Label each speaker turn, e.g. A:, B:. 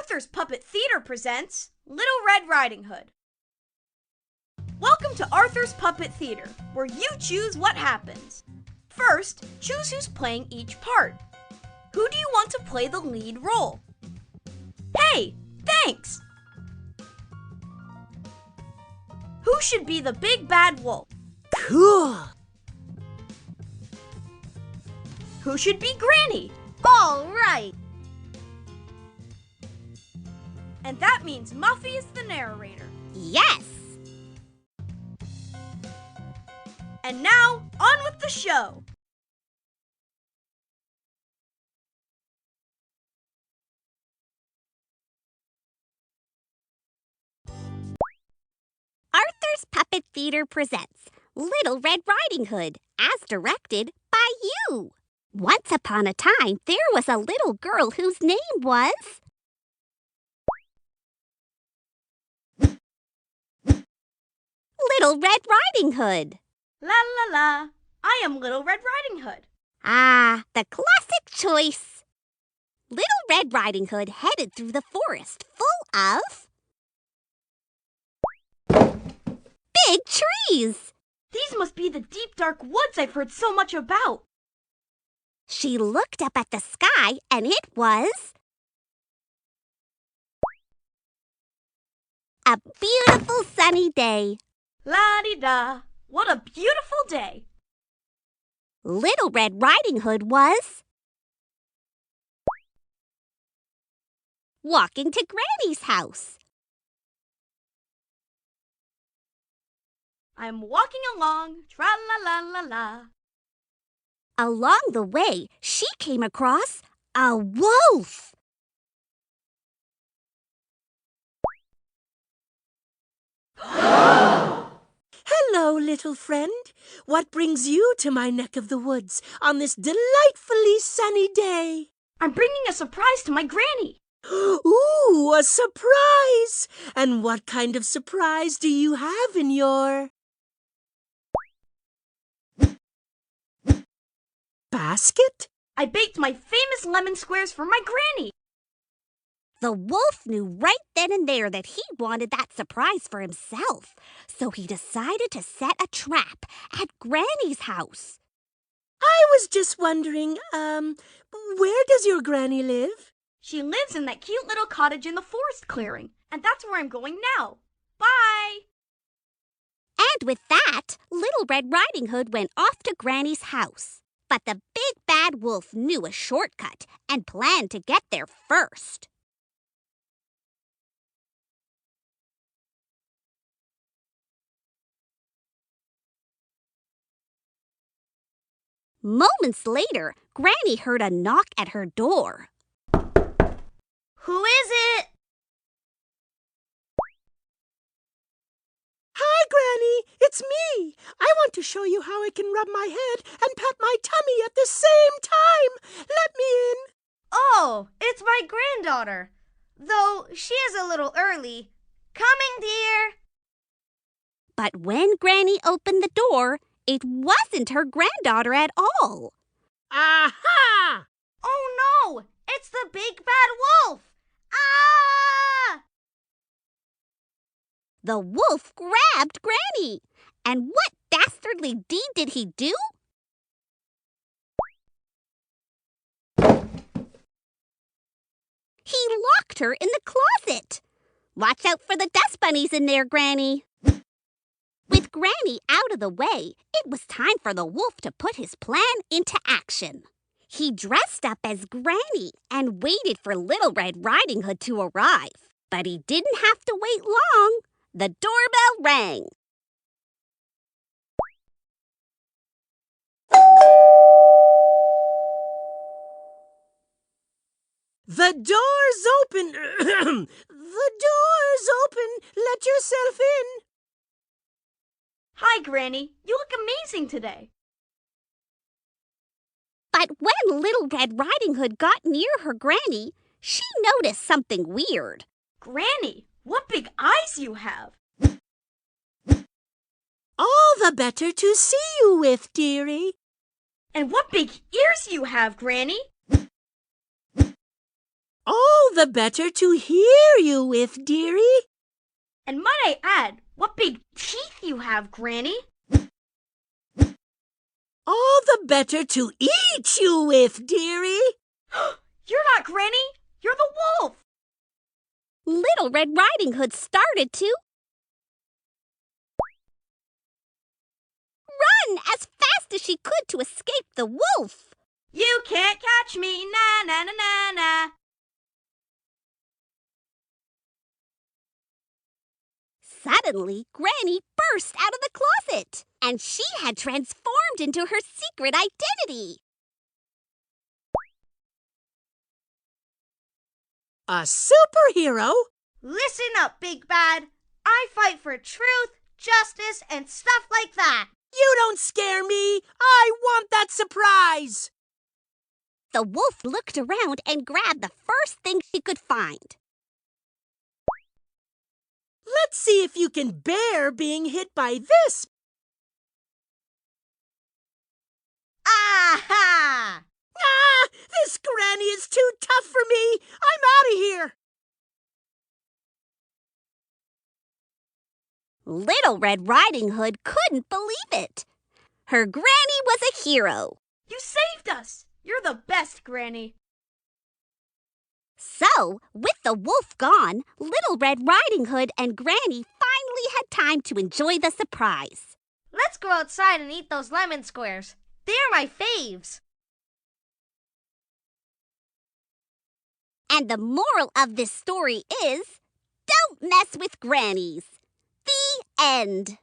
A: Arthur's Puppet Theater presents Little Red Riding Hood. Welcome to Arthur's Puppet Theater, where you choose what happens. First, choose who's playing each part. Who do you want to play the lead role? Hey, thanks! Who should be the big bad wolf?
B: Cool!
A: Who should be Granny?
B: All right!
A: And that means Muffy is the narrator.
B: Yes!
A: And now, on with the show!
C: Arthur's Puppet Theater presents Little Red Riding Hood, as directed by you. Once upon a time, there was a little girl whose name was... Little Red Riding Hood.
A: La la la, I am Little Red Riding Hood.
C: Ah, the classic choice. Little Red Riding Hood headed through the forest full of... big trees.
A: These must be the deep dark woods I've heard so much about.
C: She looked up at the sky and it was... a beautiful sunny day.
A: La-di-da, what a beautiful day.
C: Little Red Riding Hood was... walking to Granny's house.
A: I'm walking along, tra-la-la-la-la.
C: Along the way, she came across a wolf.
B: Hello, little friend. What brings you to my neck of the woods on this delightfully sunny day?
A: I'm bringing a surprise to my Granny.
B: Ooh, a surprise! And what kind of surprise do you have in your... basket?
A: I baked my famous lemon squares for my Granny.
C: The wolf knew right then and there that he wanted that surprise for himself, so he decided to set a trap at Granny's house.
B: I was just wondering, where does your Granny live?
A: She lives in that cute little cottage in the forest clearing, and that's where I'm going now. Bye!
C: And with that, Little Red Riding Hood went off to Granny's house. But the big bad wolf knew a shortcut and planned to get there first. Moments later, Granny heard a knock at her door.
A: Who is it?
B: Hi, Granny. It's me. I want to show you how I can rub my head and pat my tummy at the same time. Let me in.
A: Oh, it's my granddaughter. Though she is a little early. Coming, dear.
C: But when Granny opened the door, it wasn't her granddaughter at all.
B: Aha!
A: Oh no, it's the big bad wolf. Ah!
C: The wolf grabbed Granny. And what dastardly deed did he do? He locked her in the closet. Watch out for the dust bunnies in there, Granny. With Granny out of the way, it was time for the wolf to put his plan into action. He dressed up as Granny and waited for Little Red Riding Hood to arrive. But he didn't have to wait long. The doorbell rang.
B: The door's open. The door's open. Let yourself in.
A: Hi, Granny. You look amazing today.
C: But when Little Red Riding Hood got near her Granny, she noticed something weird.
A: Granny, what big eyes you have.
B: All the better to see you with, dearie.
A: And what big ears you have, Granny.
B: All the better to hear you with, dearie.
A: And might I add, what big teeth you have, Granny.
B: All the better to eat you with, dearie.
A: You're not Granny, you're the wolf.
C: Little Red Riding Hood started to run as fast as she could to escape the wolf.
A: You can't catch me, na na na na na.
C: Suddenly, Granny burst out of the closet, and she had transformed into her secret identity.
B: A superhero?
A: Listen up, Big Bad. I fight for truth, justice, and stuff like that.
B: You don't scare me. I want that surprise.
C: The wolf looked around and grabbed the first thing she could find.
B: Let's see if you can bear being hit by this.
A: Aha!
B: Ah, this Granny is too tough for me. I'm out of here.
C: Little Red Riding Hood couldn't believe it. Her granny was a hero.
A: You saved us. You're the best, Granny.
C: So, with the wolf gone, Little Red Riding Hood and Granny finally had time to enjoy the surprise.
A: Let's go outside and eat those lemon squares. They're my faves.
C: And the moral of this story is, don't mess with grannies. The end.